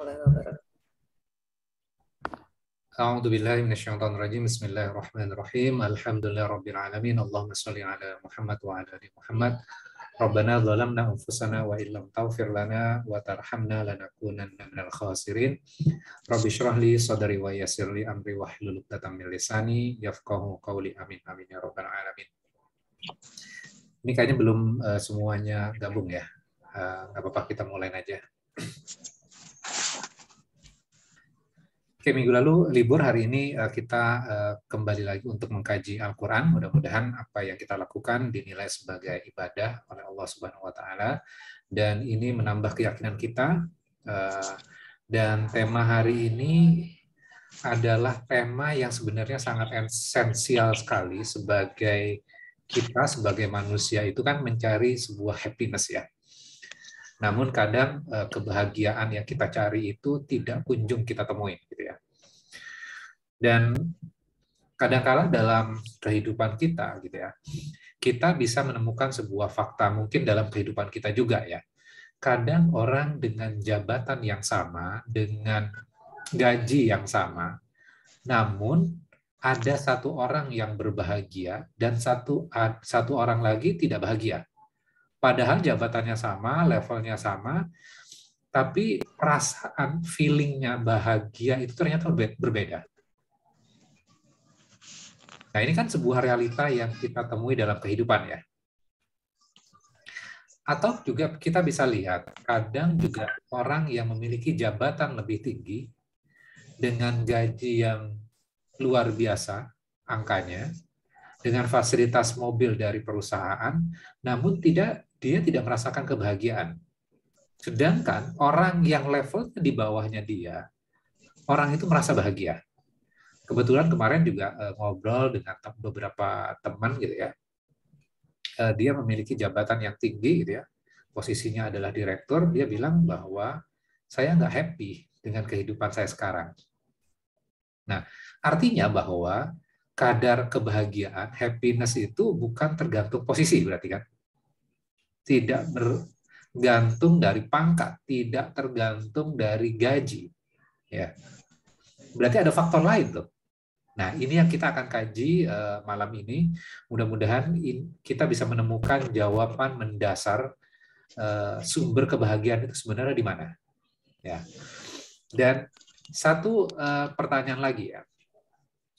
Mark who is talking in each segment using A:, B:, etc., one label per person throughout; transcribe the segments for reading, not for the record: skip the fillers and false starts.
A: warahmatullahi wabarakatuh.
B: A'udzubillahi minasyaitonirrajim. Bismillahirrahmanirrahim. Alhamdulillahirabbil alamin. Allahumma shalli ala Muhammad wa ala ali Muhammad. Rabbana zalamna anfusana wa illam taghfir lana wa tarhamna lanakunanna minal khasirin. Rabbi shrah li sadri wa yassir li amri wahlul 'uqdatam min lisani yafqahu qawli. Amin amin ya rabbal alamin. Ini kayaknya belum semuanya gabung ya. Nggak apa-apa, kita mulai aja. Oke, minggu lalu libur, hari ini kita kembali lagi untuk mengkaji Al-Quran. Mudah-mudahan apa yang kita lakukan dinilai sebagai ibadah oleh Allah Subhanahu wa Ta'ala, dan ini menambah keyakinan kita. Dan tema hari ini adalah tema yang sebenarnya sangat esensial sekali sebagai kita sebagai manusia itu kan mencari sebuah happiness ya. Namun kadang kebahagiaan yang kita cari itu tidak kunjung kita temuin gitu ya. Dan kadang-kala dalam kehidupan kita gitu ya, kita bisa menemukan sebuah fakta mungkin dalam kehidupan kita juga ya. Kadang orang dengan jabatan yang sama, dengan gaji yang sama, namun ada satu orang yang berbahagia dan satu orang lagi tidak bahagia. Padahal jabatannya sama, levelnya sama, tapi perasaan, feelingnya bahagia itu ternyata berbeda. Nah, ini kan sebuah realita yang kita temui dalam kehidupan ya. Atau juga kita bisa lihat, kadang juga orang yang memiliki jabatan lebih tinggi, dengan gaji yang luar biasa angkanya, dengan fasilitas mobil dari perusahaan, namun dia tidak merasakan kebahagiaan. Sedangkan orang yang levelnya di bawahnya dia, orang itu merasa bahagia. Kebetulan kemarin juga ngobrol dengan beberapa teman gitu ya. Dia memiliki jabatan yang tinggi gitu ya. Posisinya adalah direktur, dia bilang bahwa saya nggak happy dengan kehidupan saya sekarang. Nah, artinya bahwa kadar kebahagiaan, happiness itu bukan tergantung posisi berarti kan. Tidak tergantung dari pangkat, tidak tergantung dari gaji. Ya. Berarti ada faktor lain tuh. Nah, ini yang kita akan kaji malam ini. Mudah-mudahan kita bisa menemukan jawaban mendasar sumber kebahagiaan itu sebenarnya di mana. Ya. Dan satu pertanyaan lagi ya.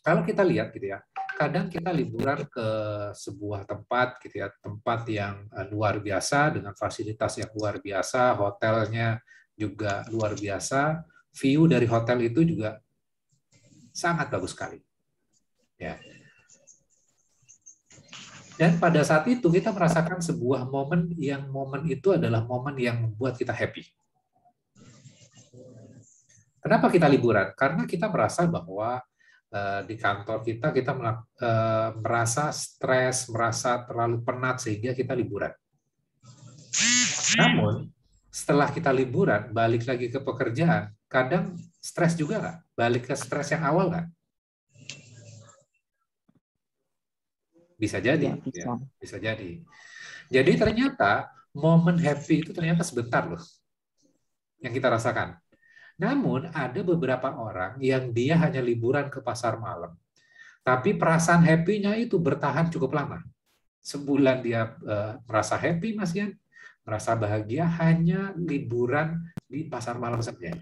B: Kalau kita lihat gitu ya, kadang kita liburan ke sebuah tempat gitu ya, tempat yang luar biasa dengan fasilitas yang luar biasa, hotelnya juga luar biasa, view dari hotel itu juga sangat bagus sekali. Ya. Dan pada saat itu kita merasakan sebuah momen itu adalah momen yang membuat kita happy. Kenapa kita liburan? Karena kita merasa bahwa di kantor kita merasa stres, merasa terlalu penat sehingga kita liburan. Namun setelah kita liburan, balik lagi ke pekerjaan, kadang stres juga nggak? Balik ke stres yang awal nggak? Bisa jadi, ya, bisa jadi. Jadi ternyata momen happy itu ternyata sebentar loh yang kita rasakan. Namun ada beberapa orang yang dia hanya liburan ke pasar malam, tapi perasaan happy-nya itu bertahan cukup lama. Sebulan dia merasa happy, Mas Yan, merasa bahagia hanya liburan di pasar malam saja.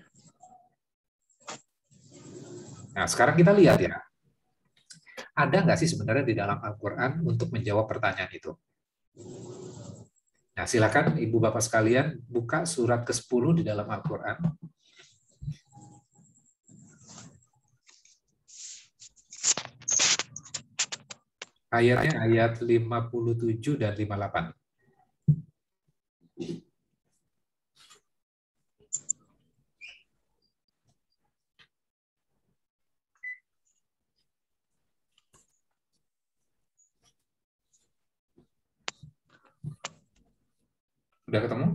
B: Nah, sekarang kita lihat ya, ada nggak sih sebenarnya di dalam Al-Quran untuk menjawab pertanyaan itu? Nah, silakan Ibu Bapak sekalian buka surat ke-10 di dalam Al-Quran. Ayatnya ayat 57 dan 58. Udah ketemu?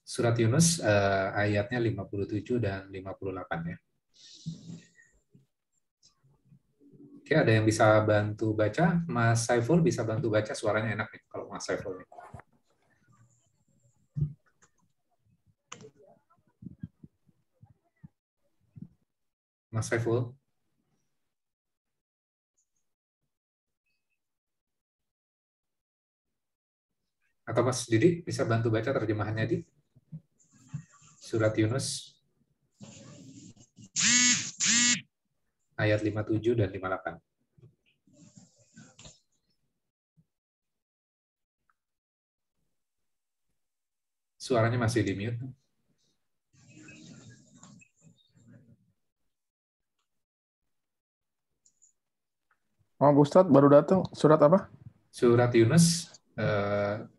B: Surat Yunus ayatnya 57 dan 58 ya. Oke, ada yang bisa bantu baca? Mas Saiful bisa bantu baca, suaranya enak nih kalau Mas Saiful nih. Mas Saiful? Atau Mas Didi bisa bantu baca terjemahannya di surat Yunus ayat 57 dan 58. Suaranya masih di mute.
A: Oh, Ustadz baru datang. Surat apa?
B: Surat Yunus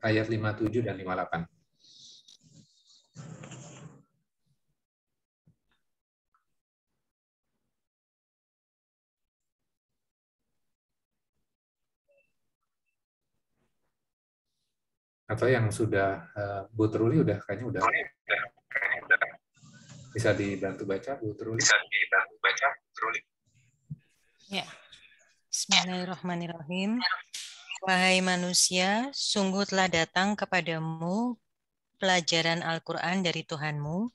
B: ayat 57 dan 58. Atau yang sudah Bu Truli udah kayaknya udah bisa dibantu baca Bu Truli. Bisa dibantu baca Bu Truli.
C: Ya. Bismillahirrahmanirrahim. Wahai manusia, sungguh telah datang kepadamu pelajaran Al-Quran dari Tuhanmu,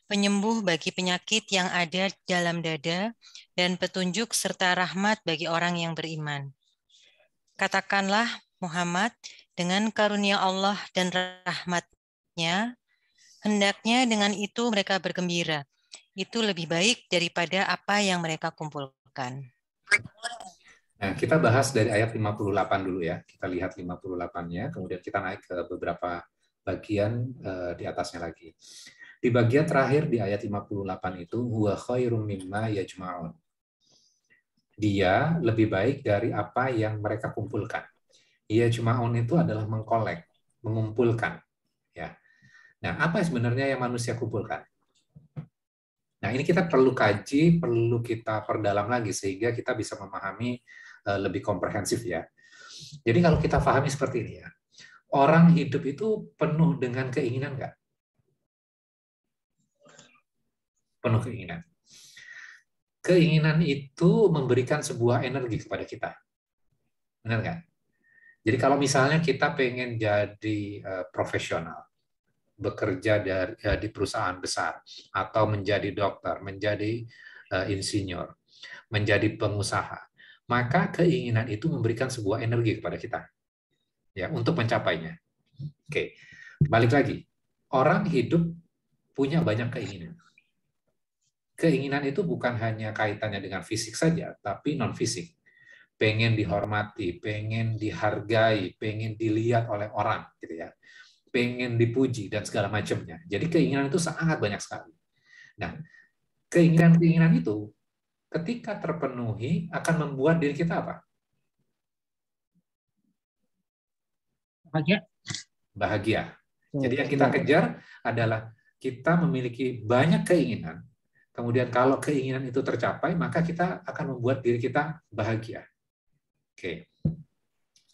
C: penyembuh bagi penyakit yang ada dalam dada, dan petunjuk serta rahmat bagi orang yang beriman. Katakanlah, Muhammad, dengan karunia Allah dan rahmat-Nya, hendaknya dengan itu mereka bergembira. Itu lebih baik daripada apa yang mereka kumpulkan.
B: Nah, kita bahas dari ayat 58 dulu ya. Kita lihat 58-nya, kemudian kita naik ke beberapa bagian di atasnya lagi. Di bagian terakhir di ayat 58 itu, huwa khairum mimma yajma'un. Dia lebih baik dari apa yang mereka kumpulkan. Yajma'un itu adalah mengkolek, mengumpulkan. Ya. Nah, apa sebenarnya yang manusia kumpulkan? Nah, ini kita perlu kaji, perlu kita perdalam lagi sehingga kita bisa memahami lebih komprehensif ya. Jadi kalau kita pahami seperti ini ya, orang hidup itu penuh dengan keinginan nggak? Penuh keinginan. Keinginan itu memberikan sebuah energi kepada kita. Benar nggak? Jadi kalau misalnya kita pengen jadi profesional, bekerja di perusahaan besar, atau menjadi dokter, menjadi insinyur, menjadi pengusaha, maka keinginan itu memberikan sebuah energi kepada kita ya untuk mencapainya. Oke, balik lagi. Orang hidup punya banyak keinginan. Keinginan itu bukan hanya kaitannya dengan fisik saja, tapi non-fisik. Pengen dihormati, pengen dihargai, pengen dilihat oleh orang, gitu ya. Pengen dipuji dan segala macamnya. Jadi keinginan itu sangat banyak sekali. Nah, keinginan-keinginan itu ketika terpenuhi akan membuat diri kita apa?
D: Bahagia.
B: Bahagia. Jadi yang kita kejar adalah kita memiliki banyak keinginan. Kemudian kalau keinginan itu tercapai, maka kita akan membuat diri kita bahagia. Oke.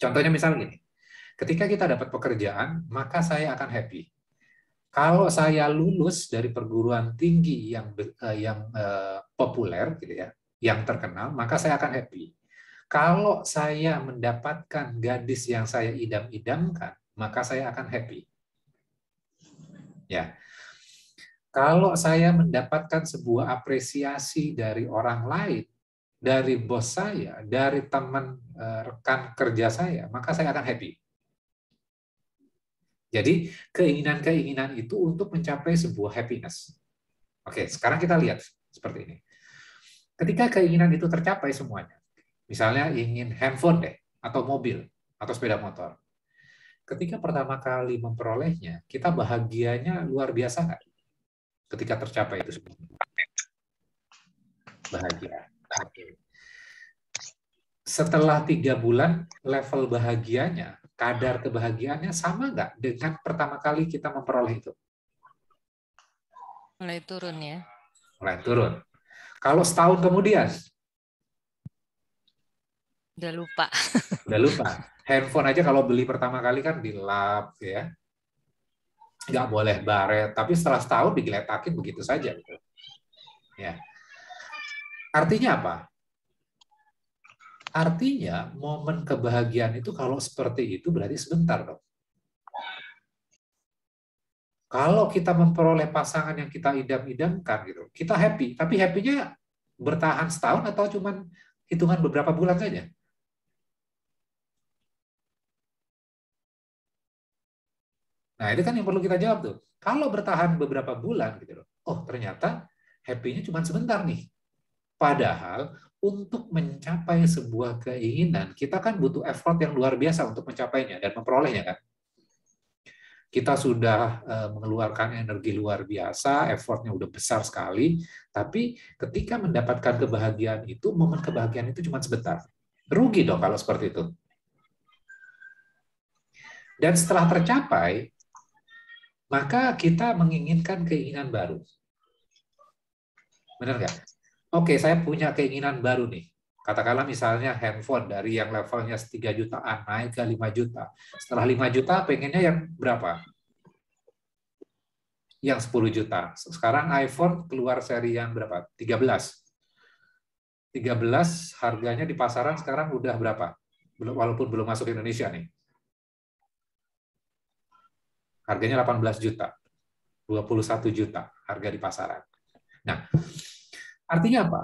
B: Contohnya misalnya gini. Ketika kita dapat pekerjaan, maka saya akan happy. Kalau saya lulus dari perguruan tinggi yang populer gitu ya, yang terkenal, maka saya akan happy. Kalau saya mendapatkan gadis yang saya idam-idamkan, maka saya akan happy. Ya. Kalau saya mendapatkan sebuah apresiasi dari orang lain, dari bos saya, dari teman rekan kerja saya, maka saya akan happy. Jadi keinginan-keinginan itu untuk mencapai sebuah happiness. Oke, sekarang kita lihat seperti ini. Ketika keinginan itu tercapai semuanya, misalnya ingin handphone deh, atau mobil, atau sepeda motor. Ketika pertama kali memperolehnya, kita bahagianya luar biasa nggak? Ketika tercapai itu semua. Bahagia. Oke. Setelah 3 bulan, level bahagianya, kadar kebahagiaannya sama nggak dengan pertama kali kita memperoleh itu?
C: Mulai turun ya.
B: Mulai turun. Kalau setahun kemudian?
C: Udah lupa.
B: Udah lupa. Handphone aja kalau beli pertama kali kan dilap, ya. Nggak boleh baret. Tapi setelah setahun digeletakin begitu saja. Gitu. Ya. Artinya apa? Artinya momen kebahagiaan itu kalau seperti itu berarti sebentar dong. Kalau kita memperoleh pasangan yang kita idam-idamkan gitu, kita happy, tapi happy-nya bertahan setahun atau cuman hitungan beberapa bulan saja? Nah, itu kan yang perlu kita jawab tuh. Kalau bertahan beberapa bulan gitu loh. Oh, ternyata happy-nya cuma sebentar nih. Padahal untuk mencapai sebuah keinginan, kita kan butuh effort yang luar biasa untuk mencapainya dan memperolehnya kan. Kita sudah mengeluarkan energi luar biasa, effortnya udah besar sekali, tapi ketika mendapatkan kebahagiaan itu, momen kebahagiaan itu cuma sebentar. Rugi dong kalau seperti itu. Dan setelah tercapai, maka kita menginginkan keinginan baru. Benar nggak? Oke, saya punya keinginan baru nih. Katakanlah misalnya handphone dari yang levelnya 3 jutaan naik ke 5 juta. Setelah 5 juta, pengennya yang berapa? Yang 10 juta. Sekarang iPhone keluar seri yang berapa? 13. 13 harganya di pasaran sekarang udah berapa? Walaupun belum masuk Indonesia nih. Harganya 18 juta. 21 juta harga di pasaran. Nah, artinya apa?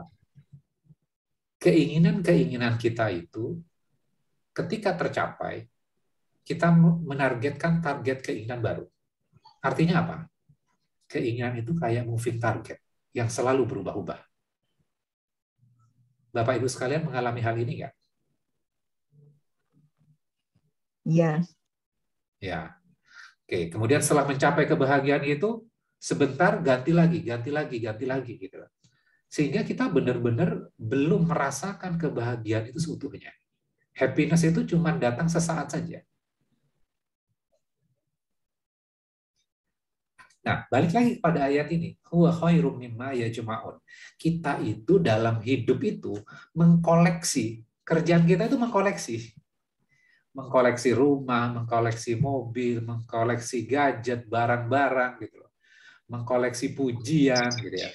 B: Keinginan-keinginan kita itu ketika tercapai, kita menargetkan target keinginan baru. Artinya apa? Keinginan itu kayak moving target yang selalu berubah-ubah. Bapak Ibu sekalian mengalami hal ini nggak?
E: Iya.
B: Ya. Oke, kemudian setelah mencapai kebahagiaan itu, sebentar ganti lagi gitu. Sehingga kita benar-benar belum merasakan kebahagiaan itu seutuhnya. Happiness itu cuma datang sesaat saja. Nah, balik lagi pada ayat ini. Huwa khairum mimma yajma'un. Kita itu dalam hidup itu mengkoleksi. Kerjaan kita itu mengkoleksi. Mengkoleksi rumah, mengkoleksi mobil, mengkoleksi gadget, barang-barang gitu loh. Mengkoleksi pujian gitu ya.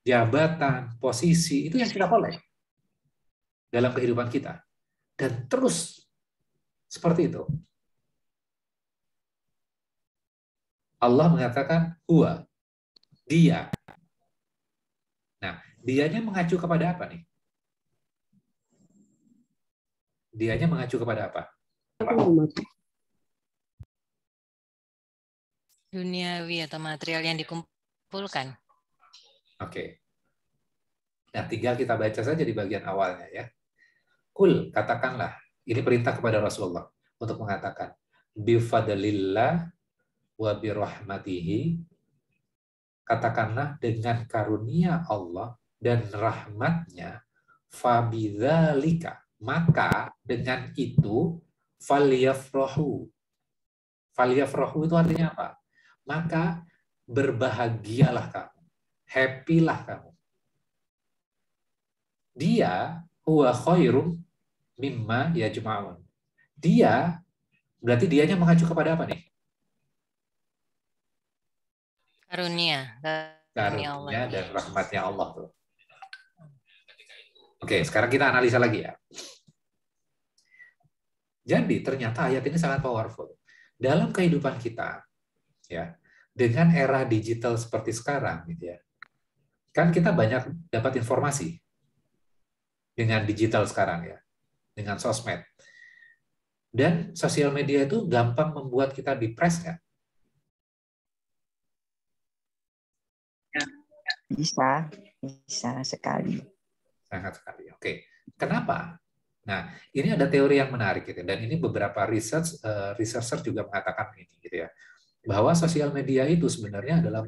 B: Jabatan, posisi, itu yang kita kolek dalam kehidupan kita. Dan terus seperti itu. Allah mengatakan huwa, dia. Nah, dianya mengacu kepada apa nih? Dianya mengacu kepada apa?
C: Duniawi atau material yang dikumpulkan.
B: Oke. Nah, tinggal kita baca saja di bagian awalnya ya. Kul, katakanlah. Ini perintah kepada Rasulullah untuk mengatakan bifadlillah wa birahmatihi, katakanlah dengan karunia Allah dan rahmatnya, fabidzalika, maka dengan itu falyafrahu. Falyafrahu itu artinya apa? Maka berbahagialah kamu, happy-lah kamu. Dia huwa khairum mimma yajma'un. Dia berarti dianya mengacu kepada apa nih?
C: Karunia Allah.
B: Karunia dan rahmatnya Allah tuh. Oke, sekarang kita analisa lagi ya. Jadi ternyata ayat ini sangat powerful. Dalam kehidupan kita, ya, dengan era digital seperti sekarang, gitu ya, kan kita banyak dapat informasi dengan digital sekarang ya, dengan sosmed. Dan sosial media itu gampang membuat kita depres nggak?
E: Bisa sekali.
B: Sangat sekali. Oke, kenapa? Nah, ini ada teori yang menarik gitu, dan ini beberapa researcher juga mengatakan ini gitu ya, bahwa sosial media itu sebenarnya adalah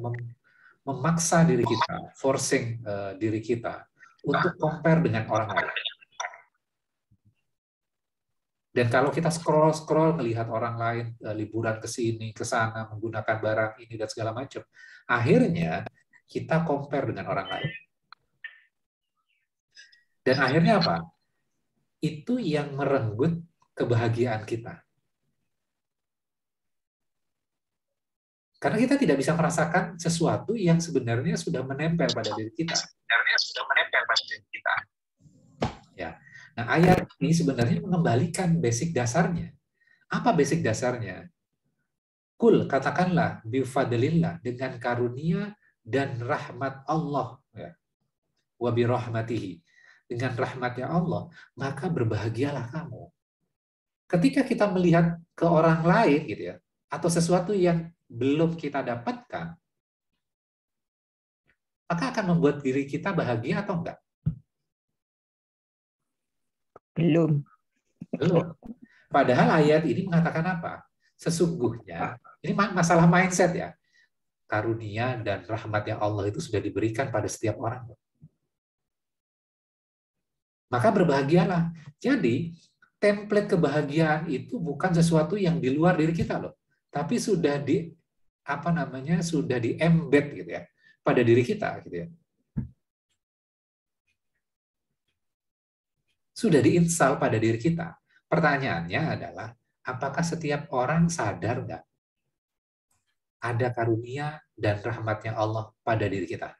B: memaksa diri kita, forcing diri kita untuk compare dengan orang lain. Dan kalau kita scroll melihat orang lain liburan ke sini, ke sana, menggunakan barang ini dan segala macam, akhirnya kita compare dengan orang lain. Dan akhirnya apa? Itu yang merenggut kebahagiaan kita. Karena kita tidak bisa merasakan sesuatu yang sebenarnya sudah menempel pada diri kita. Ya. Nah, ayat ini sebenarnya mengembalikan basic dasarnya. Apa basic dasarnya? Kul, katakanlah, bifadlillah, dengan karunia dan rahmat Allah. Ya. wa bi rahmatihi, dengan rahmatnya Allah, maka berbahagialah kamu. Ketika kita melihat ke orang lain gitu ya, atau sesuatu yang belum kita dapatkan, maka akan membuat diri kita bahagia atau enggak?
E: Belum.
B: Belum. Padahal ayat ini mengatakan apa? Sesungguhnya, ini masalah mindset ya. Karunia dan rahmatnya Allah itu sudah diberikan pada setiap orang. Maka berbahagialah. Jadi, template kebahagiaan itu bukan sesuatu yang di luar diri kita loh. Tapi sudah sudah di-embed gitu ya pada diri kita gitu ya. Sudah diinstal pada diri kita. Pertanyaannya adalah, apakah setiap orang sadar nggak ada karunia dan rahmatnya Allah pada diri kita?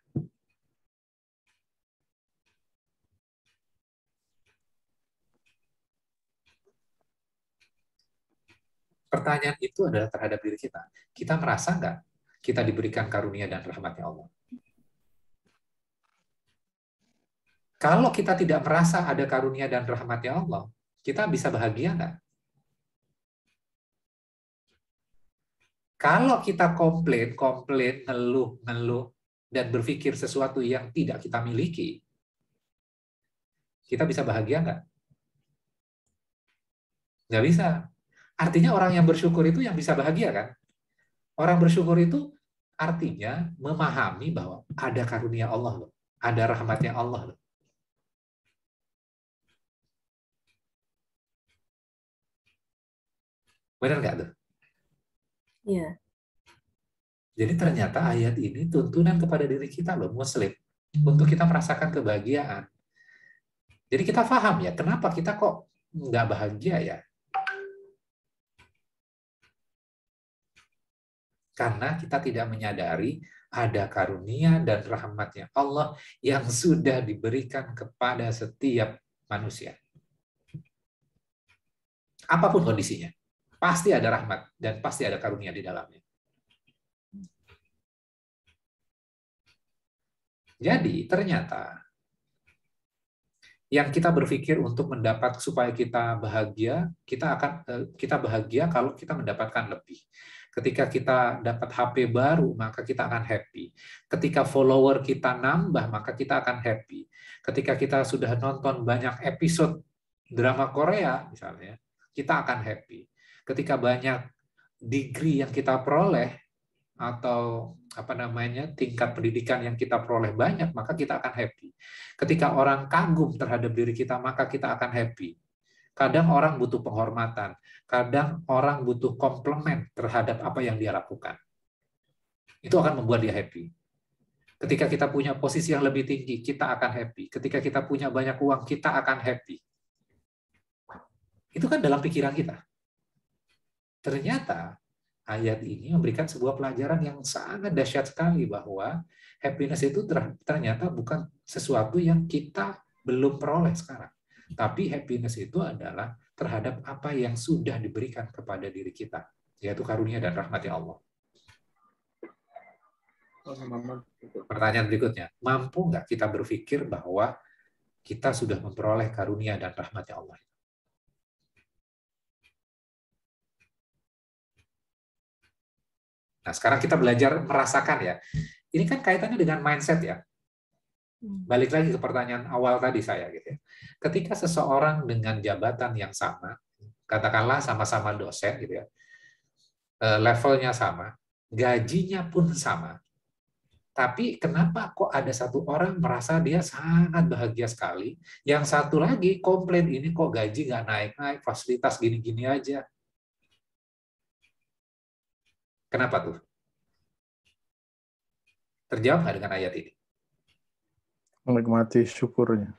B: Pertanyaan itu adalah terhadap diri kita. Kita merasa nggak kita diberikan karunia dan rahmatnya Allah? Kalau kita tidak merasa ada karunia dan rahmatnya Allah, kita bisa bahagia nggak? Kalau kita komplain, ngeluh, dan berpikir sesuatu yang tidak kita miliki, kita bisa bahagia nggak? Nggak bisa. Artinya orang yang bersyukur itu yang bisa bahagia kan? Orang bersyukur itu artinya memahami bahwa ada karunia Allah loh, ada rahmatnya Allah loh. Benar nggak tuh?
F: Iya.
B: Jadi ternyata ayat ini tuntunan kepada diri kita loh, Muslim, untuk kita merasakan kebahagiaan. Jadi kita paham ya, kenapa kita kok nggak bahagia ya? Karena kita tidak menyadari ada karunia dan rahmatnya Allah yang sudah diberikan kepada setiap manusia. Apapun kondisinya, pasti ada rahmat dan pasti ada karunia di dalamnya. Jadi ternyata yang kita berpikir untuk mendapat supaya kita bahagia, kita bahagia kalau kita mendapatkan lebih. Ketika kita dapat HP baru, maka kita akan happy. Ketika follower kita nambah, maka kita akan happy. Ketika kita sudah nonton banyak episode drama Korea misalnya, kita akan happy. Ketika banyak degree yang kita peroleh atau tingkat pendidikan yang kita peroleh banyak, maka kita akan happy. Ketika orang kagum terhadap diri kita, maka kita akan happy. Kadang orang butuh penghormatan, kadang orang butuh komplimen terhadap apa yang dia lakukan. Itu akan membuat dia happy. Ketika kita punya posisi yang lebih tinggi, kita akan happy. Ketika kita punya banyak uang, kita akan happy. Itu kan dalam pikiran kita. Ternyata ayat ini memberikan sebuah pelajaran yang sangat dahsyat sekali bahwa happiness itu ternyata bukan sesuatu yang kita belum peroleh sekarang. Tapi happiness itu adalah terhadap apa yang sudah diberikan kepada diri kita, yaitu karunia dan rahmatnya Allah. Pertanyaan berikutnya, mampu nggak kita berpikir bahwa kita sudah memperoleh karunia dan rahmatnya Allah? Nah, sekarang kita belajar merasakan ya. Ini kan kaitannya dengan mindset ya. Balik lagi ke pertanyaan awal tadi saya gitu ya. Ketika seseorang dengan jabatan yang sama, katakanlah sama-sama dosen gitu ya, levelnya sama, gajinya pun sama, tapi kenapa kok ada satu orang merasa dia sangat bahagia sekali, yang satu lagi komplain ini kok gaji nggak naik-naik, fasilitas gini-gini aja. Kenapa tuh? Terjawab nggak dengan ayat ini?
A: Menikmati syukurnya.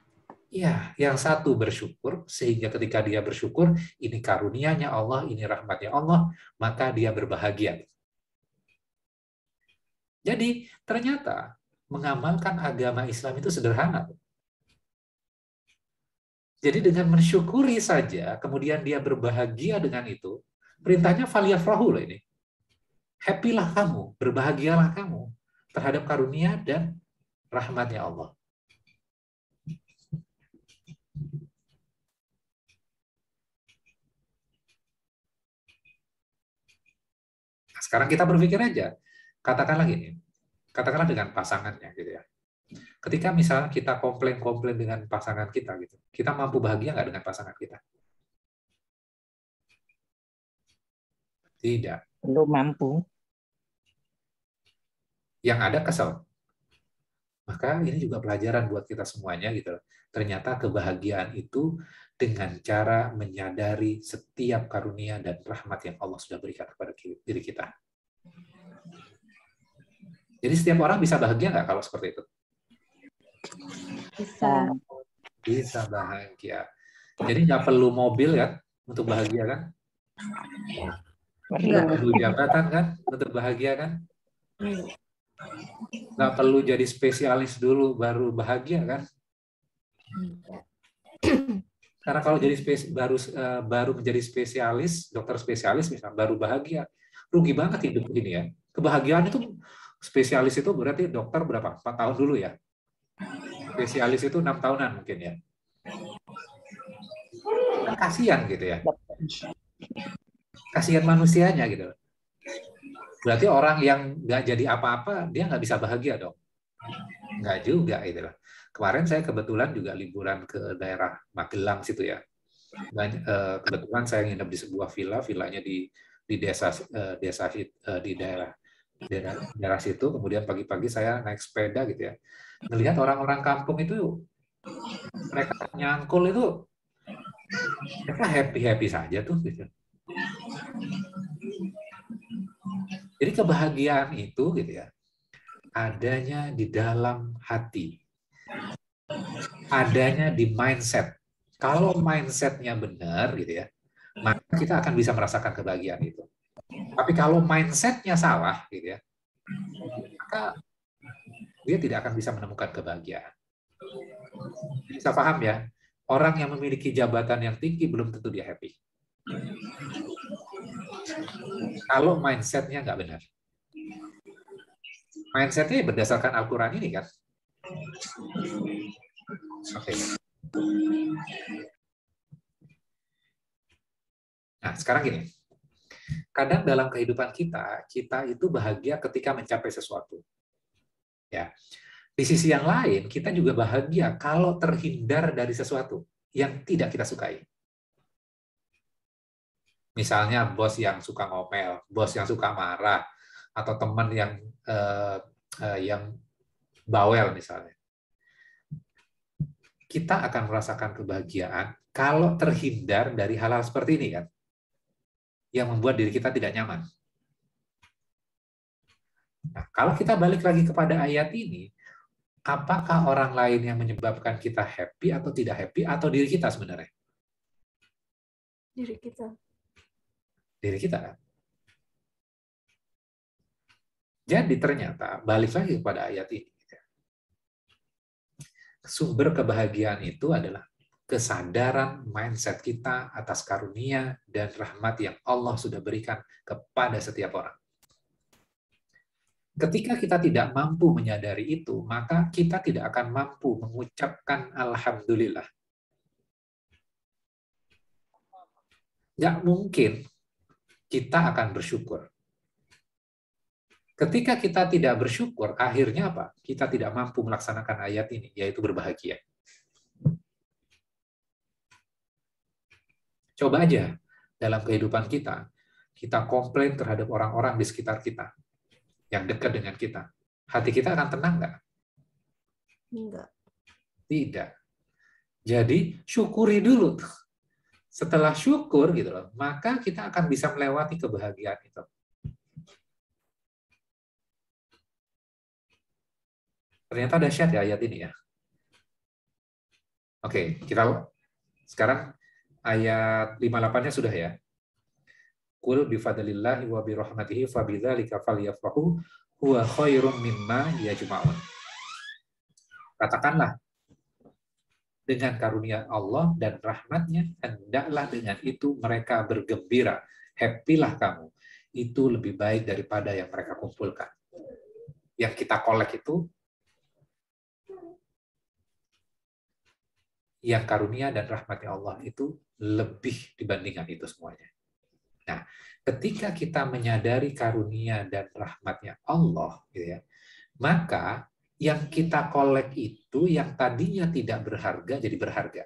B: Ya, yang satu bersyukur, sehingga ketika dia bersyukur, ini karunia-Nya Allah, ini rahmatnya Allah, maka dia berbahagia. Jadi, ternyata mengamalkan agama Islam itu sederhana. Jadi dengan mensyukuri saja, kemudian dia berbahagia dengan itu, perintahnya faliyafrahu loh ini. Happy-lah kamu, berbahagialah kamu terhadap karunia dan rahmatnya Allah. sekarang kita berpikir aja, katakanlah gini, katakanlah dengan pasangannya gitu ya. Ketika misalnya kita komplain-komplain dengan pasangan kita gitu, kita mampu bahagia nggak dengan pasangan kita? Tidak.
E: Belum mampu.
B: Yang ada kesel. Maka ini juga pelajaran buat kita semuanya gitu. Ternyata kebahagiaan itu dengan cara menyadari setiap karunia dan rahmat yang Allah sudah berikan kepada diri kita. Jadi setiap orang bisa bahagia nggak kalau seperti itu?
F: Bisa.
B: Bisa bahagia. Jadi nggak perlu mobil kan untuk bahagia kan? Nggak perlu jabatan kan untuk bahagia kan? Nggak perlu jadi spesialis dulu baru bahagia kan? Karena kalau jadi baru menjadi spesialis, dokter spesialis misalnya baru bahagia, rugi banget hidup ini ya. Kebahagiaan itu spesialis itu berarti dokter berapa? 4 tahun dulu ya. Spesialis itu 6 tahunan mungkin ya. Kan kasihan gitu ya. Kasihan manusianya gitu. Berarti orang yang nggak jadi apa-apa, dia nggak bisa bahagia dong. Nggak juga gitu loh. Kemarin saya kebetulan juga liburan ke daerah Magelang situ ya. Kebetulan saya nginep di sebuah villanya di desa di daerah situ. Kemudian pagi-pagi saya naik sepeda gitu ya. Melihat orang-orang kampung itu, mereka nyangkul itu, mereka happy saja tuh gitu. Jadi kebahagiaan itu gitu ya, adanya di dalam hati, adanya di mindset. Kalau mindsetnya benar gitu ya, maka kita akan bisa merasakan kebahagiaan itu. Tapi kalau mindsetnya salah gitu ya, maka dia tidak akan bisa menemukan kebahagiaan. Bisa paham ya? Orang yang memiliki jabatan yang tinggi belum tentu dia happy. Kalau mindsetnya nggak benar. Mindsetnya berdasarkan Al-Quran ini kan. Oke. Nah, sekarang gini. Kadang dalam kehidupan kita itu bahagia ketika mencapai sesuatu. Ya. Di sisi yang lain, kita juga bahagia kalau terhindar dari sesuatu yang tidak kita sukai. Misalnya bos yang suka ngomel, bos yang suka marah, atau teman yang bawel misalnya. Kita akan merasakan kebahagiaan kalau terhindar dari hal-hal seperti ini kan, yang membuat diri kita tidak nyaman. Nah, kalau kita balik lagi kepada ayat ini, apakah orang lain yang menyebabkan kita happy atau tidak happy, atau diri kita sebenarnya?
F: Diri kita.
B: Diri kita kan? Jadi ternyata, balik lagi kepada ayat ini, sumber kebahagiaan itu adalah kesadaran mindset kita atas karunia dan rahmat yang Allah sudah berikan kepada setiap orang. Ketika kita tidak mampu menyadari itu, maka kita tidak akan mampu mengucapkan alhamdulillah. Nggak mungkin kita akan bersyukur. Ketika kita tidak bersyukur, akhirnya apa? Kita tidak mampu melaksanakan ayat ini, yaitu berbahagia. Coba aja dalam kehidupan kita komplain terhadap orang-orang di sekitar kita, yang dekat dengan kita. Hati kita akan tenang nggak?
F: Enggak.
B: Tidak. Jadi syukuri dulu. Setelah syukur gitu loh, maka kita akan bisa melewati kebahagiaan itu. Ternyata dahsyat ya ayat ini ya. Oke, kita sekarang ayat 58-nya sudah ya. Qul bifadlillahi wa birahmatihi fabidzalika falyafrahu huwa khairum mimma yajma'un. Katakanlah, dengan karunia Allah dan rahmatnya, hendaklah dengan itu mereka bergembira. Happy-lah kamu. Itu lebih baik daripada yang mereka kumpulkan. Yang kita kolek itu, yang karunia dan rahmatnya Allah itu lebih dibandingkan itu semuanya. Nah, ketika kita menyadari karunia dan rahmatnya Allah, gitu ya, maka yang kita kolek itu yang tadinya tidak berharga jadi berharga.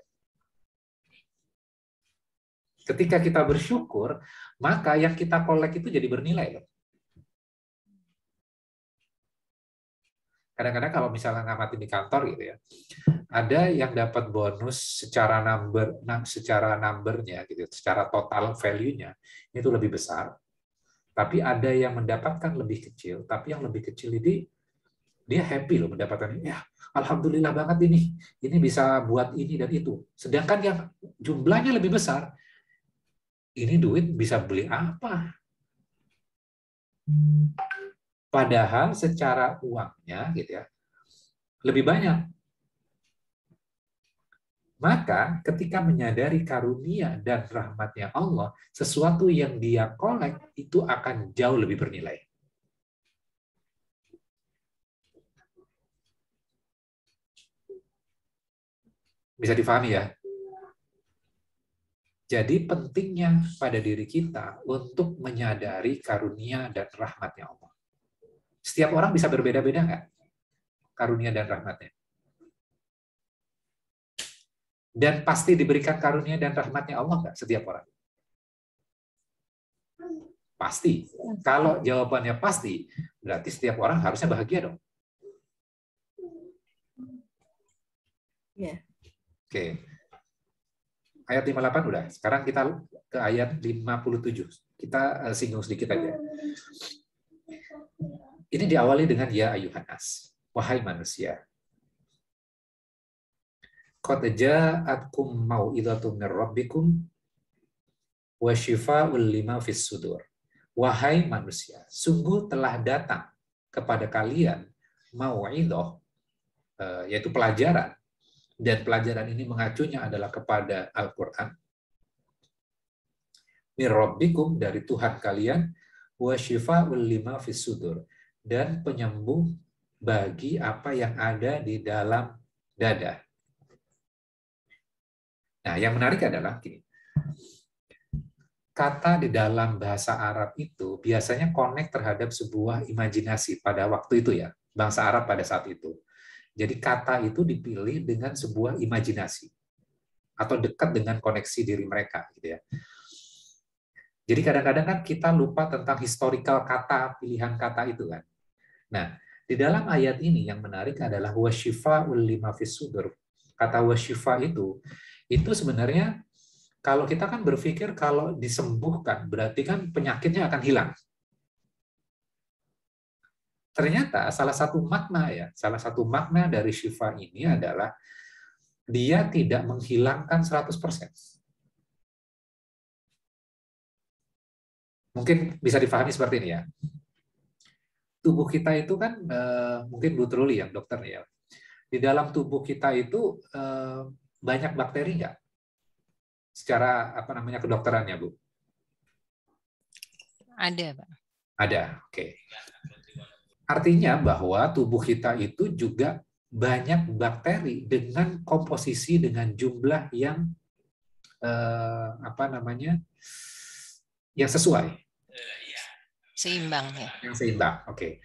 B: Ketika kita bersyukur, maka yang kita kolek itu jadi bernilai loh. Kadang-kadang kalau misalnya ngamatin di kantor gitu ya, ada yang dapat bonus secara numbernya gitu, secara total value-nya itu lebih besar. Tapi ada yang mendapatkan lebih kecil, tapi yang lebih kecil ini dia happy loh mendapatkan ini. Ya, alhamdulillah banget ini bisa buat ini dan itu. Sedangkan yang jumlahnya lebih besar, ini duit bisa beli apa? Padahal secara uangnya gitu ya lebih banyak. Maka ketika menyadari karunia dan rahmatnya Allah, sesuatu yang dia kolek itu akan jauh lebih bernilai. Bisa difahami ya? Jadi pentingnya pada diri kita untuk menyadari karunia dan rahmatnya Allah. Setiap orang bisa berbeda-beda nggak? Karunia dan rahmatnya. Dan pasti diberikan karunia dan rahmatnya Allah nggak setiap orang? Pasti. Kalau jawabannya pasti, berarti setiap orang harusnya bahagia dong.
F: Iya.
B: Oke. Ayat 58 udah. Sekarang kita ke ayat 57. Kita singgung sedikit aja. Ini diawali dengan ya ayuhan nas. Wahai manusia. Qad ja'atkum mau'izatun mir rabbikum wa syifaa'un lima fis sudur. Wahai manusia, sungguh telah datang kepada kalian mau'izah, yaitu pelajaran. Dan pelajaran ini mengacunya adalah kepada Al-Quran. Mir rabbikum, dari Tuhan kalian, wa syifaa'un lima fis sudur, dan penyembuh bagi apa yang ada di dalam dada. Nah, yang menarik adalah gini. Kata di dalam bahasa Arab itu biasanya connect terhadap sebuah imajinasi pada waktu itu ya, bangsa Arab pada saat itu. Jadi kata itu dipilih dengan sebuah imajinasi atau dekat dengan koneksi diri mereka gitu ya. Jadi kadang-kadang kan kita lupa tentang historical kata, pilihan kata itu kan. Nah, di dalam ayat ini yang menarik adalah wasyifaa'ul lima fis sudur. Kata wasyifa itu sebenarnya kalau kita kan berpikir kalau disembuhkan berarti kan penyakitnya akan hilang. Ternyata salah satu makna dari syifa ini adalah dia tidak menghilangkan 100%. Mungkin bisa difahami seperti ini ya. Tubuh kita itu kan mungkin Bu Truli yang dokter ya. Di dalam tubuh kita itu banyak bakteri nggak? Secara kedokterannya, Bu?
C: Ada, Pak.
B: Ada, oke. Artinya bahwa tubuh kita itu juga banyak bakteri dengan komposisi dengan jumlah yang yang sesuai.
C: Seimbang ya.
B: Yang seimbang, oke.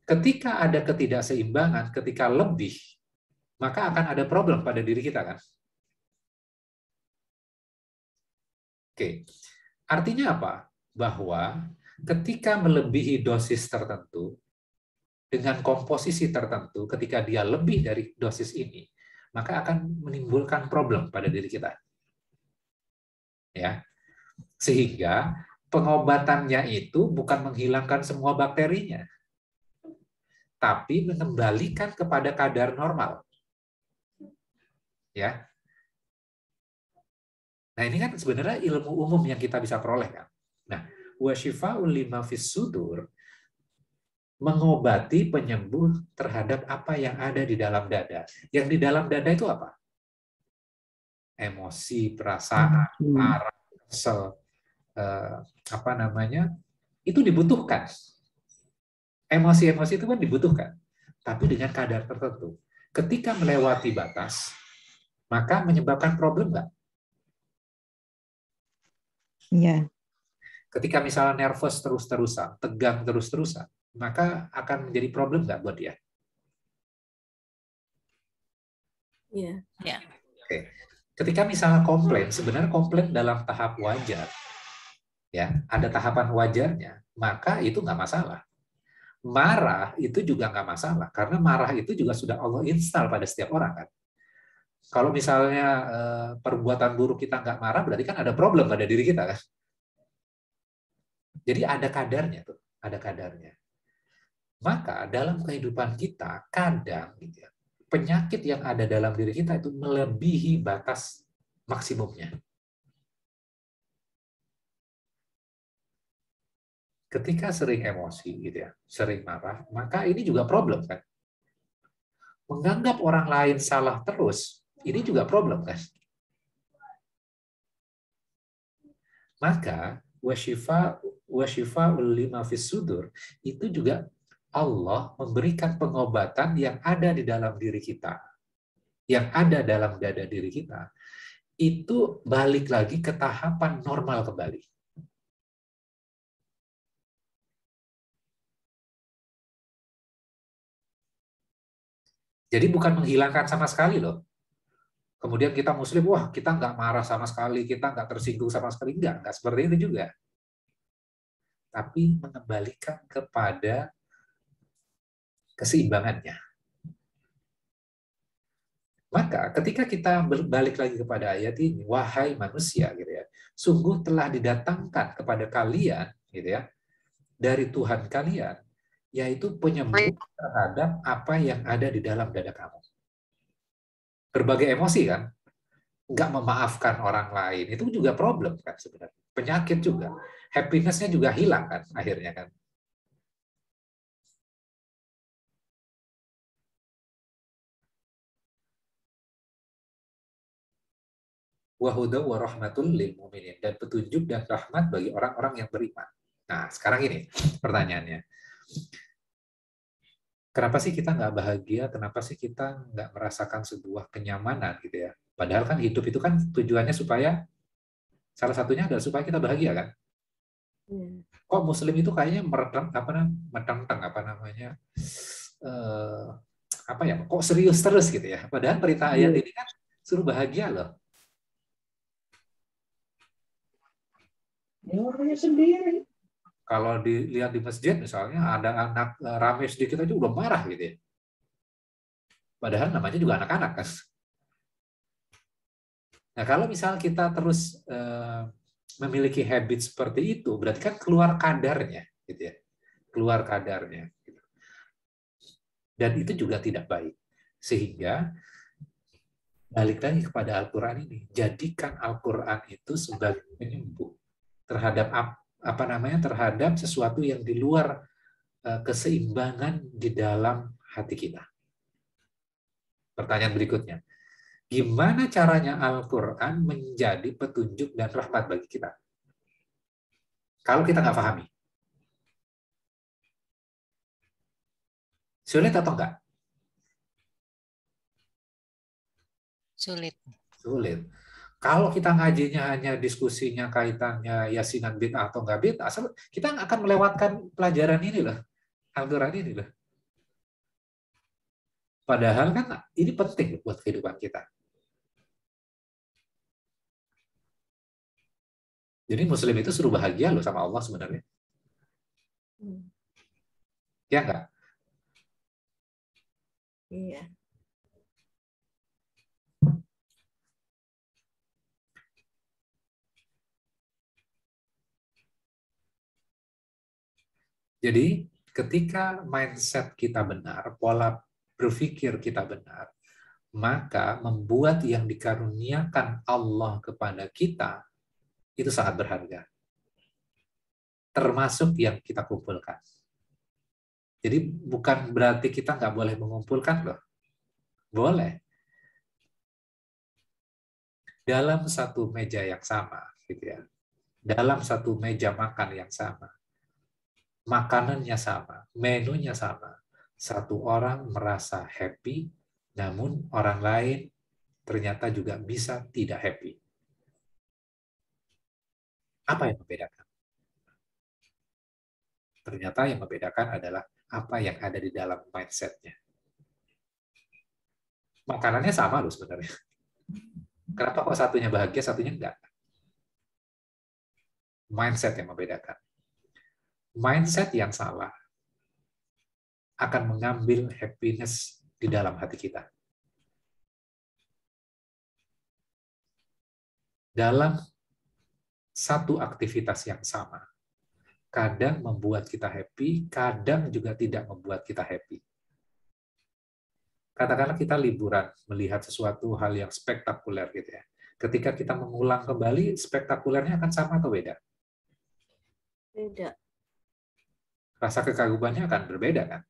B: Ketika ada ketidakseimbangan, ketika lebih, maka akan ada problem pada diri kita kan? Oke. Artinya apa? Bahwa ketika melebihi dosis tertentu, dengan komposisi tertentu, ketika dia lebih dari dosis ini, maka akan menimbulkan problem pada diri kita. Ya. Sehingga pengobatannya itu bukan menghilangkan semua bakterinya, tapi mengembalikan kepada kadar normal. Ya. Nah, ini kan sebenarnya ilmu umum yang kita bisa peroleh kan. Nah, wa syifaa'ul lima fis sudur, mengobati, penyembuh terhadap apa yang ada di dalam dada. Yang di dalam dada itu apa? Emosi, perasaan, marah, kesel, itu dibutuhkan. Emosi-emosi itu kan dibutuhkan, tapi dengan kadar tertentu. Ketika melewati batas, maka menyebabkan problem nggak?
E: Iya.
B: Ketika misalnya nervous terus-terusan, tegang terus-terusan, maka akan menjadi problem nggak buat dia?
F: Iya.
C: Ya.
B: Oke. Ketika misalnya komplain, sebenarnya komplain dalam tahap wajar, ya, ada tahapan wajarnya, maka itu nggak masalah. Marah itu juga nggak masalah, karena marah itu juga sudah Allah install pada setiap orang kan. Kalau misalnya perbuatan buruk kita nggak marah, berarti kan ada problem pada diri kita kan. Jadi ada kadarnya tuh, ada kadarnya. Maka dalam kehidupan kita kadang gitu ya, penyakit yang ada dalam diri kita itu melebihi batas maksimumnya. Ketika sering emosi gitu ya, sering marah, maka ini juga problem kan. Menganggap orang lain salah terus, ini juga problem kan. Maka wasyifa lima fis sudur itu juga Allah memberikan pengobatan yang ada di dalam diri kita, yang ada dalam dada diri kita, itu balik lagi ke tahapan normal kembali. Jadi bukan menghilangkan sama sekali loh. Kemudian kita muslim, wah kita nggak marah sama sekali, kita nggak tersinggung sama sekali. Nggak seperti itu juga. Tapi mengembalikan kepada keseimbangannya. Maka ketika kita balik lagi kepada ayat ini, wahai manusia, gitu ya, sungguh telah didatangkan kepada kalian, gitu ya, dari Tuhan kalian, yaitu penyembuh terhadap apa yang ada di dalam dada kamu. Berbagai emosi kan, nggak memaafkan orang lain, itu juga problem kan sebenarnya. Penyakit juga, happiness-nya juga hilang kan akhirnya kan. Wahuda wa rahmatul lil mu'minin, dan petunjuk dan rahmat bagi orang-orang yang beriman. Nah, sekarang ini pertanyaannya. Kenapa sih kita nggak bahagia? Kenapa sih kita nggak merasakan sebuah kenyamanan gitu ya? Padahal kan hidup itu kan tujuannya supaya, salah satunya adalah supaya kita bahagia kan? Kok Muslim itu kayaknya kok serius terus gitu ya? Padahal perintah ayat ini kan suruh bahagia loh.
D: Orangnya sendiri.
B: Kalau dilihat di masjid misalnya ada anak rame sedikit aja udah marah gitu ya. Padahal namanya juga anak-anak kan. Nah kalau misal kita terus memiliki habit seperti itu, berarti kan keluar kadarnya, gitu ya, keluar kadarnya. Gitu. Dan itu juga tidak baik. Sehingga balik lagi kepada Al-Quran ini, jadikan Al-Quran itu sebagai penyembuh terhadap terhadap sesuatu yang di luar keseimbangan di dalam hati kita. Pertanyaan berikutnya, gimana caranya Al-Quran menjadi petunjuk dan rahmat bagi kita? Kalau kita nggak pahami. Sulit atau enggak?
C: Sulit.
B: Sulit. Kalau kita ngajinya hanya diskusinya kaitannya yasinan bid'ah atau nggak bid'ah, kita akan melewatkan pelajaran ini loh, Al-Quran ini loh. Padahal kan ini penting buat kehidupan kita. Jadi Muslim itu suruh bahagia loh sama Allah sebenarnya. Ya enggak?
F: Iya.
B: Jadi ketika mindset kita benar, pola berpikir kita benar, maka membuat yang dikaruniakan Allah kepada kita itu sangat berharga. Termasuk yang kita kumpulkan. Jadi bukan berarti kita nggak boleh mengumpulkan loh. Boleh. Dalam satu meja yang sama, gitu ya. Dalam satu meja makan yang sama. Makanannya sama, menunya sama. Satu orang merasa happy, namun orang lain ternyata juga bisa tidak happy. Apa yang membedakan? Ternyata yang membedakan adalah apa yang ada di dalam mindset-nya. Makanannya sama loh sebenarnya. Kenapa kok satunya bahagia, satunya enggak? Mindset yang membedakan. Mindset yang salah akan mengambil happiness di dalam hati kita. Dalam satu aktivitas yang sama, kadang membuat kita happy, kadang juga tidak membuat kita happy. Katakanlah kita liburan, melihat sesuatu hal yang spektakuler gitu ya. Ketika kita mengulang kembali, spektakulernya akan sama atau beda?
F: Beda.
B: Rasa kekagumannya akan berbeda kan?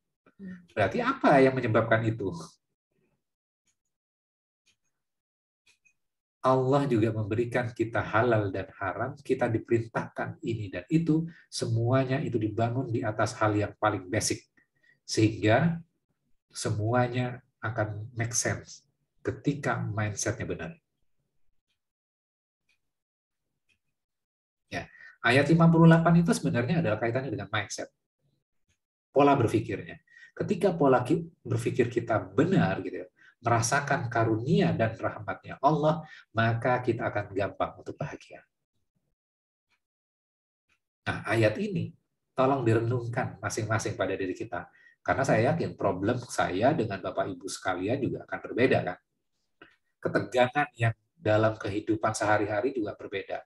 B: Berarti apa yang menyebabkan itu? Allah juga memberikan kita halal dan haram, kita diperintahkan ini dan itu, semuanya itu dibangun di atas hal yang paling basic. Sehingga semuanya akan make sense ketika mindset-nya benar. Ya, ayat 58 itu sebenarnya adalah kaitannya dengan mindset. Pola berpikirnya. Ketika pola berpikir kita benar gitu ya, merasakan karunia dan rahmatnya Allah, maka kita akan gampang untuk bahagia. Nah, ayat ini tolong direnungkan masing-masing pada diri kita. Karena saya yakin problem saya dengan Bapak Ibu sekalian juga akan berbeda kan. Ketegangan yang dalam kehidupan sehari-hari juga berbeda.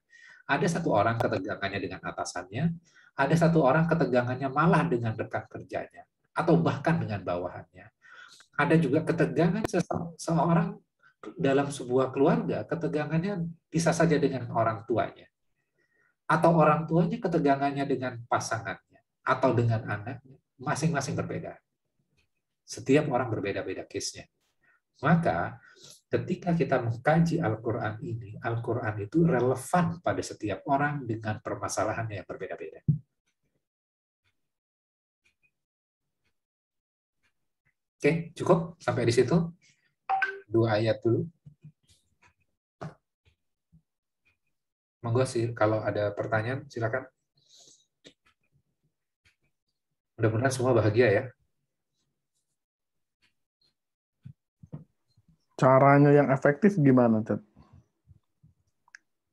B: Ada satu orang ketegangannya dengan atasannya, ada satu orang ketegangannya malah dengan rekan kerjanya, atau bahkan dengan bawahannya. Ada juga ketegangan seseorang dalam sebuah keluarga, ketegangannya bisa saja dengan orang tuanya. Atau orang tuanya ketegangannya dengan pasangannya, atau dengan anaknya, masing-masing berbeda. Setiap orang berbeda-beda case-nya. Maka, ketika kita mengkaji Al-Quran ini, Al-Quran itu relevan pada setiap orang dengan permasalahannya yang berbeda-beda. Oke, cukup sampai di situ. 2 ayat dulu. Monggo sih, kalau ada pertanyaan, silakan. Mudah-mudahan semua bahagia ya.
A: Caranya yang efektif gimana, Ted?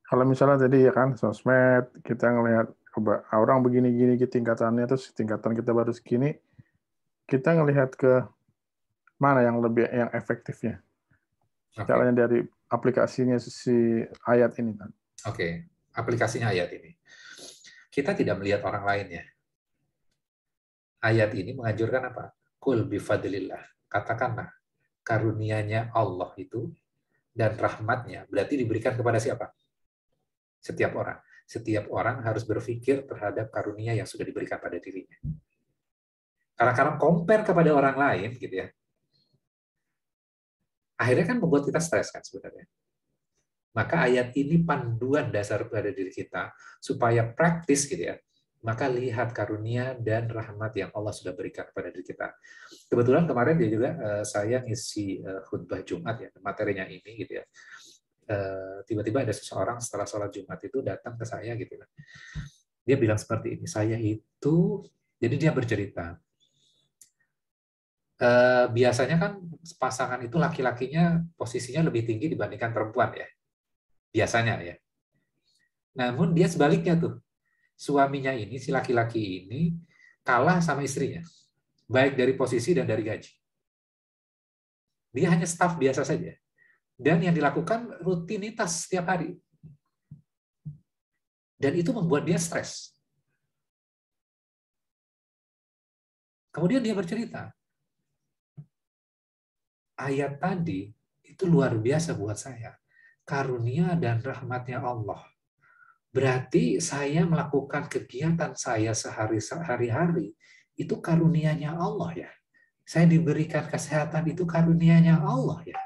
A: Kalau misalnya tadi ya kan, sosmed, kita ngelihat orang begini-gini tingkatannya, terus tingkatan kita baru segini, kita ngelihat ke mana yang lebih yang efektifnya. Caranya dari aplikasinya si ayat ini kan.
B: Oke, aplikasinya ayat ini. Kita tidak melihat orang lain ya. Ayat ini menganjurkan apa? Qul bifadlillah. Katakanlah, karunia-Nya Allah itu dan rahmatnya berarti diberikan kepada siapa? Setiap orang. Setiap orang harus berpikir terhadap karunia yang sudah diberikan pada dirinya. Karena compare kepada orang lain, gitu ya, akhirnya kan membuat kita stres kan sebenarnya. Maka ayat ini panduan dasar pada diri kita supaya praktis gitu ya. Maka lihat karunia dan rahmat yang Allah sudah berikan kepada diri kita. Kebetulan kemarin dia juga saya ngisi khutbah Jumat ya, materinya ini gitu ya. Tiba-tiba ada seseorang setelah sholat Jumat itu datang ke saya gitu kan. Dia bilang seperti ini, saya itu, jadi dia bercerita. Biasanya kan pasangan itu laki-lakinya posisinya lebih tinggi dibandingkan perempuan ya. Biasanya ya. Namun dia sebaliknya tuh. Suaminya ini, si laki-laki ini kalah sama istrinya. Baik dari posisi dan dari gaji. Dia hanya staf biasa saja. Dan yang dilakukan rutinitas setiap hari. Dan itu membuat dia stres. Kemudian dia bercerita. Ayat tadi itu luar biasa buat saya. Karunia dan rahmatnya Allah. Berarti saya melakukan kegiatan saya sehari-hari itu karunia-Nya Allah ya. Saya diberikan kesehatan itu karunia-Nya Allah ya.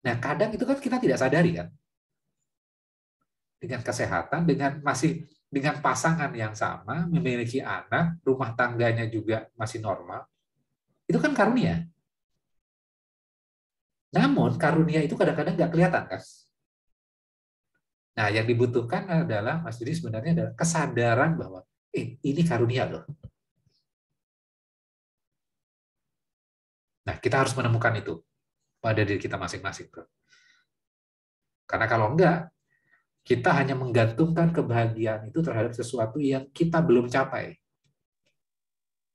B: Nah, kadang itu kan kita tidak sadari kan. Dengan kesehatan, dengan pasangan yang sama, memiliki anak, rumah tangganya juga masih normal. Itu kan karunia. Namun karunia itu kadang-kadang nggak kelihatan kan. Nah, yang dibutuhkan adalah, Mas Didi, sebenarnya adalah kesadaran bahwa ini karunia loh. Nah, kita harus menemukan itu pada diri kita masing-masing, bro. Karena kalau enggak, kita hanya menggantungkan kebahagiaan itu terhadap sesuatu yang kita belum capai.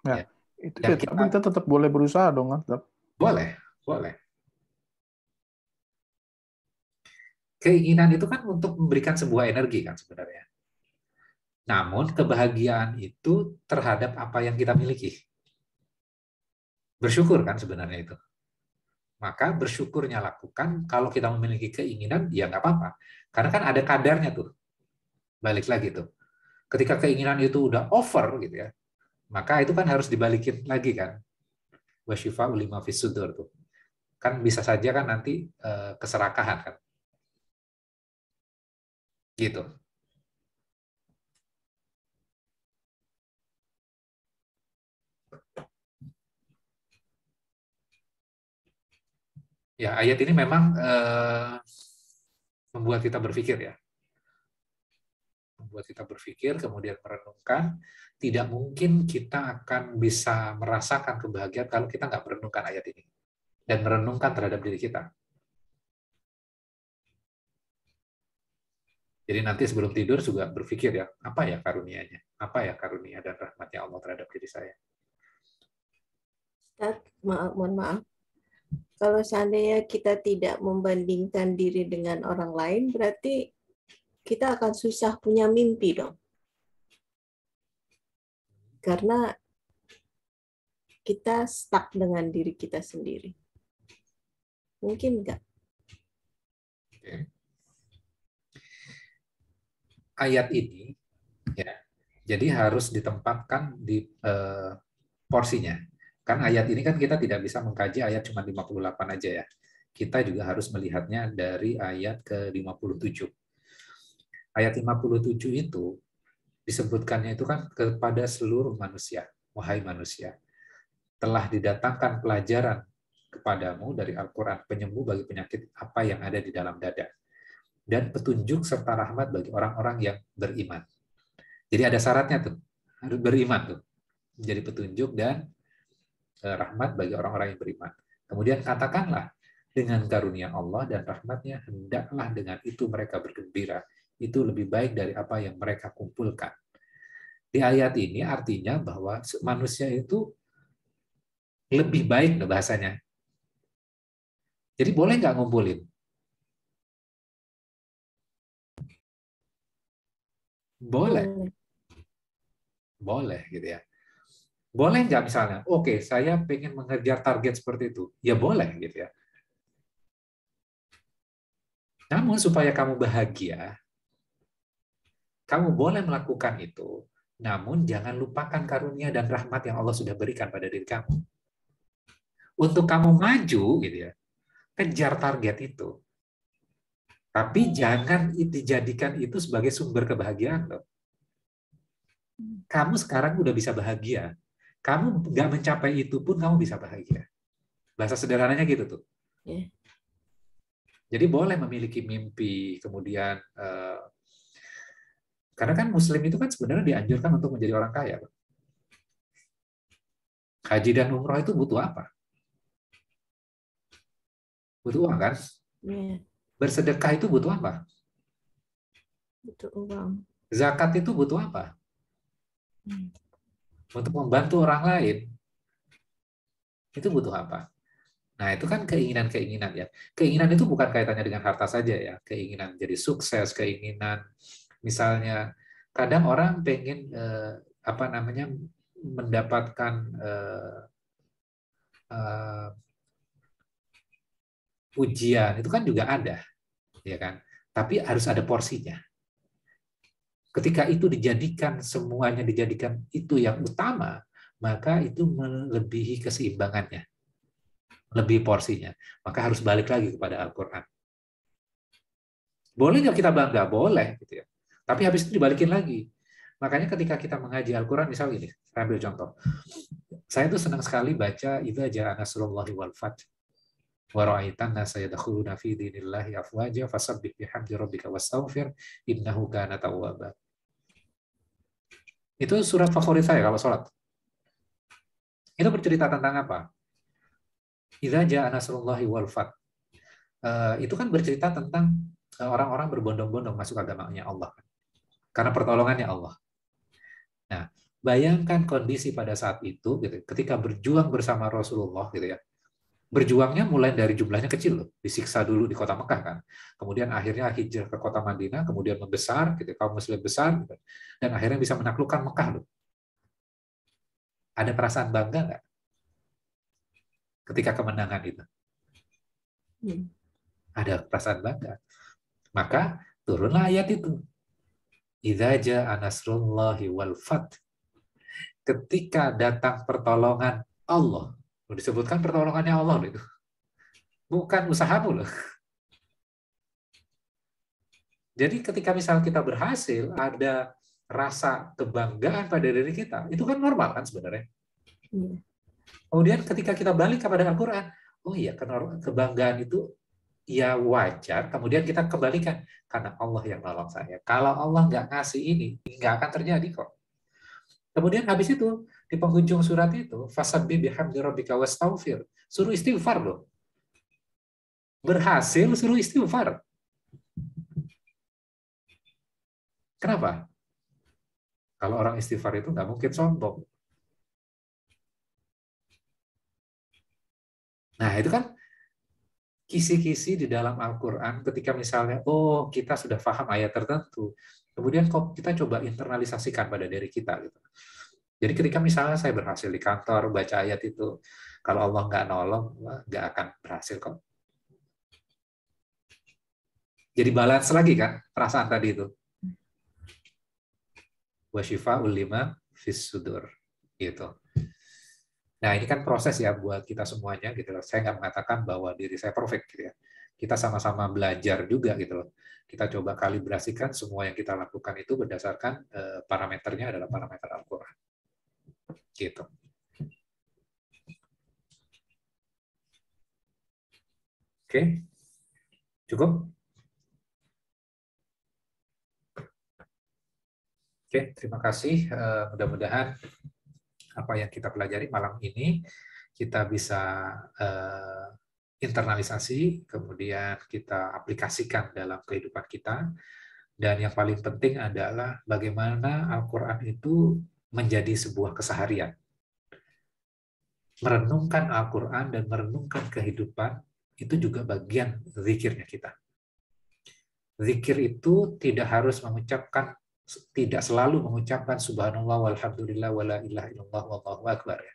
A: Ya,
B: Ya.
A: itu
B: Dan
A: tapi kita tetap boleh berusaha dong, kan? Tetap.
B: Boleh. Keinginan itu kan untuk memberikan sebuah energi kan sebenarnya. Namun kebahagiaan itu terhadap apa yang kita miliki. Bersyukur kan sebenarnya itu. Maka bersyukurnya lakukan. Kalau kita memiliki keinginan, ya nggak apa-apa. Karena kan ada kadarnya tuh. Balik lagi tuh. Ketika keinginan itu udah over gitu ya, maka itu kan harus dibalikin lagi kan. Wasyifa'u lima fis sudur tuh. Kan bisa saja kan nanti keserakahan kan. Gitu. Ya, ayat ini memang membuat kita berpikir ya. Membuat kita berpikir, kemudian merenungkan. Tidak mungkin kita akan bisa merasakan kebahagiaan kalau kita nggak merenungkan ayat ini. Dan merenungkan terhadap diri kita. Jadi nanti sebelum tidur juga berpikir ya, apa ya karunianya? Apa ya karunia dan rahmatnya Allah terhadap diri saya?
F: Ustaz, mohon maaf. Kalau seandainya kita tidak membandingkan diri dengan orang lain, berarti kita akan susah punya mimpi dong. Karena kita stuck dengan diri kita sendiri. Mungkin nggak?
B: Oke. Ayat ini, ya, jadi harus ditempatkan di porsinya. Kan ayat ini kan kita tidak bisa mengkaji ayat cuma 58 aja ya. Kita juga harus melihatnya dari ayat ke-57. Ayat 57 itu disebutkannya itu kan kepada seluruh manusia. Wahai manusia, telah didatangkan pelajaran kepadamu dari Al-Quran, penyembuh bagi penyakit apa yang ada di dalam dada. Dan petunjuk serta rahmat bagi orang-orang yang beriman. Jadi ada syaratnya tuh, harus beriman tuh. Jadi petunjuk dan rahmat bagi orang-orang yang beriman. Kemudian katakanlah, dengan karunia Allah dan rahmatnya, hendaklah dengan itu mereka bergembira. Itu lebih baik dari apa yang mereka kumpulkan. Di ayat ini artinya bahwa manusia itu lebih baik bahasanya. Jadi boleh nggak ngumpulin? Boleh. Boleh gitu ya. Boleh nggak misalnya, oke, saya pengen mengejar target seperti itu. Ya boleh gitu ya. Namun supaya kamu bahagia, kamu boleh melakukan itu, namun jangan lupakan karunia dan rahmat yang Allah sudah berikan pada diri kamu. Untuk kamu maju, gitu ya, kejar target itu. Tapi jangan dijadikan itu sebagai sumber kebahagiaan. Loh. Kamu sekarang udah bisa bahagia. Kamu nggak mencapai itu pun kamu bisa bahagia. Bahasa sederhananya gitu tuh.
F: Yeah.
B: Jadi boleh memiliki mimpi, kemudian karena kan Muslim itu kan sebenarnya dianjurkan untuk menjadi orang kaya. Haji dan umroh itu butuh apa? Butuh uang kan?
F: Yeah.
B: Bersedekah itu butuh apa?
F: Butuh uang.
B: Zakat itu butuh apa? Untuk membantu orang lain. Itu butuh apa? Nah, itu kan keinginan-keinginan ya. Keinginan itu bukan kaitannya dengan harta saja ya. Keinginan jadi sukses, keinginan misalnya kadang orang pengen mendapatkan ujian, itu kan juga ada, ya kan? Tapi harus ada porsinya. Ketika itu semuanya dijadikan itu yang utama, maka itu melebihi keseimbangannya. Lebih porsinya. Maka harus balik lagi kepada Al-Quran. Boleh nggak kita bangga? Boleh. Gitu ya. Tapi habis itu dibalikin lagi. Makanya ketika kita mengaji Al-Quran, misal ini, saya ambil contoh. Saya tuh senang sekali baca Idza Jaa Nasrullahi wal Fath. Wa ra'aitan nasa yadkhuluna fi dinillahi afwaja fasabbih bihamdi rabbika wastaghfir innahu kana tawwaba. Itu surat favorit saya kalau sholat. Itu bercerita tentang apa? Idza jaa nasrullahi wal fath. Itu kan bercerita tentang orang-orang berbondong-bondong masuk agamanya Allah. Karena pertolongannya Allah. Nah, bayangkan kondisi pada saat itu, gitu, ketika berjuang bersama Rasulullah, gitu ya. Berjuangnya mulai dari jumlahnya kecil loh, disiksa dulu di kota Mekah kan, kemudian akhirnya hijrah ke kota Madinah, kemudian membesar, gitu, kaum muslim besar, gitu, dan akhirnya bisa menaklukkan Mekah loh. Ada perasaan bangga nggak ketika kemenangan itu? Ada perasaan bangga. Maka turunlah ayat itu. Idza jaa nasrullahi wal fath. Ketika datang pertolongan Allah. Disebutkan pertolongannya Allah loh itu. Bukan usahamu loh. Jadi ketika misal kita berhasil, ada rasa kebanggaan pada diri kita, itu kan normal kan sebenarnya. Kemudian ketika kita balik kepada Al-Quran, oh iya, kebanggaan itu ya wajar, kemudian kita kembalikan, karena Allah yang nolong saya. Kalau Allah nggak ngasih ini, nggak akan terjadi kok. Kemudian habis itu, di penghujung surat itu, fasabbih bihamdi rabbika wastaghfir. Suruh istighfar loh. Berhasil, suruh istighfar. Kenapa? Kalau orang istighfar itu nggak mungkin sombong. Nah, itu kan kisi-kisi di dalam Al-Quran ketika misalnya, oh kita sudah paham ayat tertentu, kemudian kok kita coba internalisasikan pada diri kita. Gitu. Jadi ketika misalnya saya berhasil di kantor, baca ayat itu, kalau Allah nggak nolong, nggak akan berhasil kok. Jadi balance lagi kan, perasaan tadi itu. Wa syifa'ul lima fis sudur. Gitu. Nah, ini kan proses ya buat kita semuanya gitu loh. Saya nggak mengatakan bahwa diri saya perfect gitu ya. Kita sama-sama belajar juga gitu loh. Kita coba kalibrasikan semua yang kita lakukan itu berdasarkan parameternya adalah parameter Al-Qur'an. Gitu. Oke. Cukup? Oke, terima kasih. Mudah-mudahan apa yang kita pelajari malam ini kita bisa internalisasi, kemudian kita aplikasikan dalam kehidupan kita. Dan yang paling penting adalah bagaimana Al-Quran itu menjadi sebuah keseharian. Merenungkan Al-Quran dan merenungkan kehidupan itu juga bagian zikirnya kita. Zikir itu tidak harus mengucapkan, tidak selalu mengucapkan subhanallah walhamdulillah wala ilaha illallah wallahu akbar ya.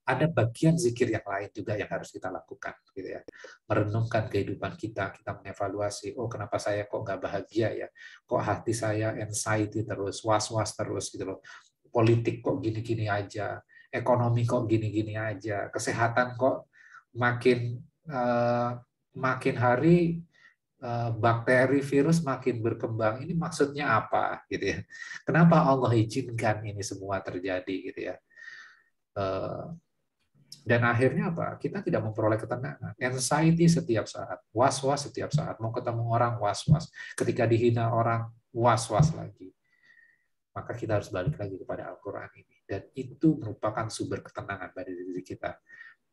B: Ada bagian zikir yang lain juga yang harus kita lakukan gitu ya. Merenungkan kehidupan kita, kita mengevaluasi, oh kenapa saya kok nggak bahagia ya, kok hati saya anxiety terus, was-was terus gitu loh, politik kok gini-gini aja, ekonomi kok gini-gini aja, kesehatan kok makin hari bakteri, virus makin berkembang, ini maksudnya apa gitu ya, kenapa Allah izinkan ini semua terjadi gitu ya. Dan akhirnya apa? Kita tidak memperoleh ketenangan. Anxiety setiap saat, was-was setiap saat. Mau ketemu orang, was-was. Ketika dihina orang, was-was lagi. Maka kita harus balik lagi kepada Al-Quran ini. Dan itu merupakan sumber ketenangan pada diri kita.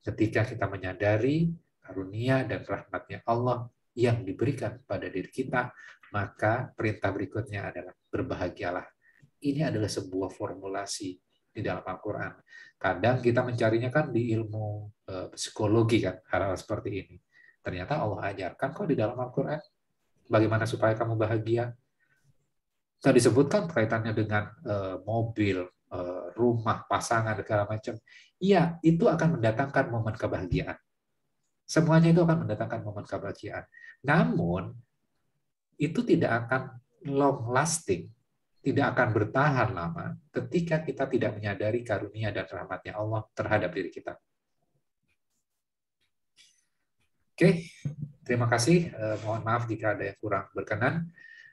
B: Ketika kita menyadari karunia dan rahmatnya Allah yang diberikan pada diri kita, maka perintah berikutnya adalah berbahagialah. Ini adalah sebuah formulasi di dalam Al-Quran. Kadang kita mencarinya kan di ilmu psikologi kan, hal-hal seperti ini. Ternyata Allah ajarkan kok di dalam Al-Quran bagaimana supaya kamu bahagia. Kita disebutkan kaitannya dengan mobil, rumah, pasangan, segala macam. Iya, itu akan mendatangkan momen kebahagiaan. Semuanya itu akan mendatangkan momen kebahagiaan. Namun, itu tidak akan long lasting, tidak akan bertahan lama ketika kita tidak menyadari karunia dan rahmatnya Allah terhadap diri kita. Oke, terima kasih. Mohon maaf jika ada yang kurang berkenan.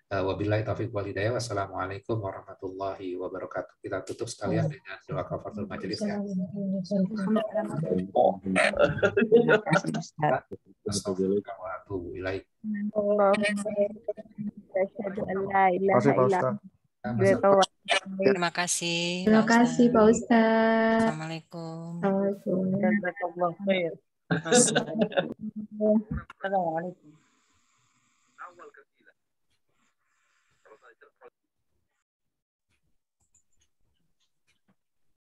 B: Wabillahi taufiq wal hidayah. Wassalamualaikum warahmatullahi wabarakatuh. Kita tutup sekalian dengan doa kafaratul majelis ya.
E: Terima kasih Ustaz.
B: Astagfirullah wa atubu ilaik.
A: Terima kasih Pak Ustaz.
C: Terima kasih.
G: Terima kasih Pak Ustaz.
C: Assalamualaikum.
G: Assalamualaikum.
H: Assalamualaikum.